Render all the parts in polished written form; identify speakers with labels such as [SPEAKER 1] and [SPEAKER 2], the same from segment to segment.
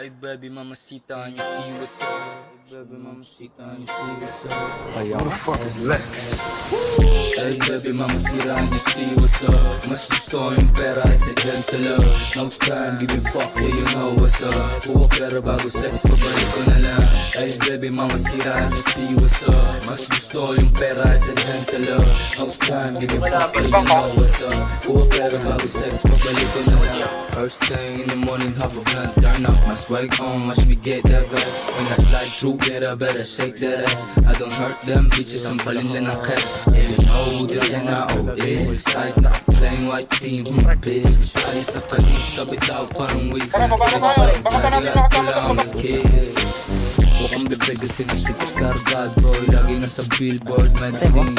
[SPEAKER 1] Ay baby mamacita, you see what's up. Ay baby mamacita, you see what's up.
[SPEAKER 2] Who the fuck is Lex?
[SPEAKER 1] Ay baby mamacita, you see what's up. Mas gusto yung pera ay sadyan sa love. No time, give a fuck, yeah you know what's up. Huwag pera bago sex, pabalik ko na lang. Ay baby mamacita, you see what's up. Mas gusto yung pera ay sadyan sa love. No time, give a fuck, yeah you know what's up. Huwag pera bago sex, pabalik ko na lang. First thing in the morning, hop a blunt, turn up my swag on, watch me get that back. When I slide through, better shake that ass. I don't hurt them bitches, ang palin lang ng cash. You know who this N.I.O. is. Kahit naka-playing white team, bitch. Ayos na panis, sabit daw parang whiz. Nag-stop, ko lang ang kiss. Bukang bebe kasi na superstar bad boy. Lagi nasa billboard magazine.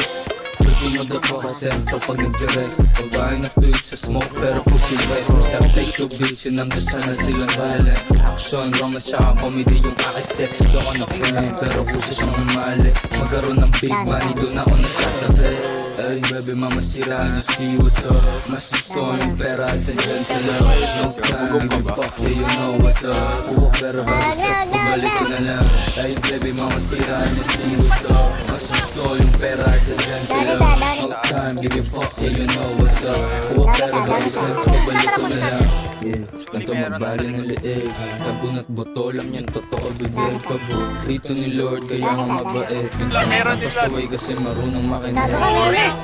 [SPEAKER 1] Tunod ako kasi pag nag-direct. Babae na tweet sa smoke pero pussy wet. Isa take your bitch and I'm just tryna chill on violence. Action, romance siya ang comedy yung akiset. Doon ako na friend pero puso siyang umali. Magkaroon ng big money doon ako nasasabi. Ay baby mamasira, you see what's up. Mas gusto yung pera sa dyan sa love. No time, give a fuck, yeah you know what's up. Huwag pera bago sex, pabalik ko na lang. Ay baby mamasira, you see what's up. Mas gusto yung pera sa dyan sa love. No time, give a fuck, yeah you know what's up. Huwag pera bago sex, pabalik ko na lang. Yeah, ganito magbali ng liig. Sabon at boto lang yan, totoo bigay. Paborito ni Lord, kaya nga mabait. Minsan nakapasaway kasi marunong makinig.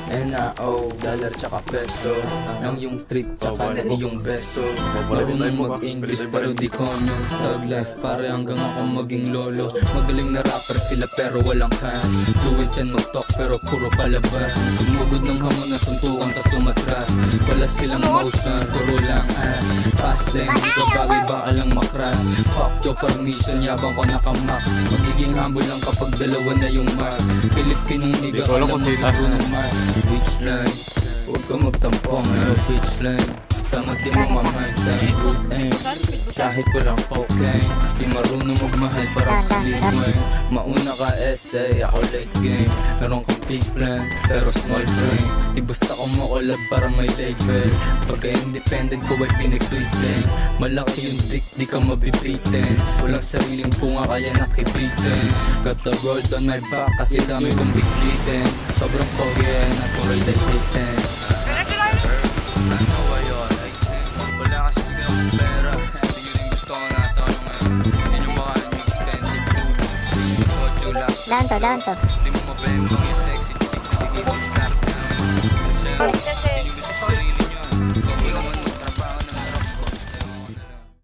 [SPEAKER 1] N.I.O. dollar tsaka peso. Nang yung trip tsaka na iyong beso. Marunong mag-English pero di konyo. Thug life pare hanggang ako maging lolo. Magaling na rapper sila pero walang cash. Fluent yan mag-talk pero puro palabas. Sumugod ng hamon na suntukan tas sumatras. Wala silang motion, puro lang ass. Fast lane, di ka bagay baka lang makras. Fuck your permission, yabang ko nakamak. Magiging humble lang kapag dalawa na yung mask. Pilipinong nigga, alam mo siguro ng mask. Bitch line, huwag ka magtampong, ano bitch line. Tama di mo mamind, dahil good aim. Kahit walang cocaine, di marunong magmahal parang silimoy. Mauna ka essay, ako late game. Meron kang big plan, pero small brain. Di basta ko makulab para may label. Pagka-independent ko ay pinag-tweetin. Malaki yung dick, di ka mabibitin. Walang sariling bunga kaya nakibitin. Got the world on my back kasi dami kong biglitin. Sobrang pogi, natural ay hitin. Ano ba yun? Wala kasi ganun pera. Hindi yun yung gusto ko nasa ano ngayon. Hindi nyo makain yung expensive food. Hindi nyo sotyo lang.
[SPEAKER 3] Danto.
[SPEAKER 1] Hindi mo mabembang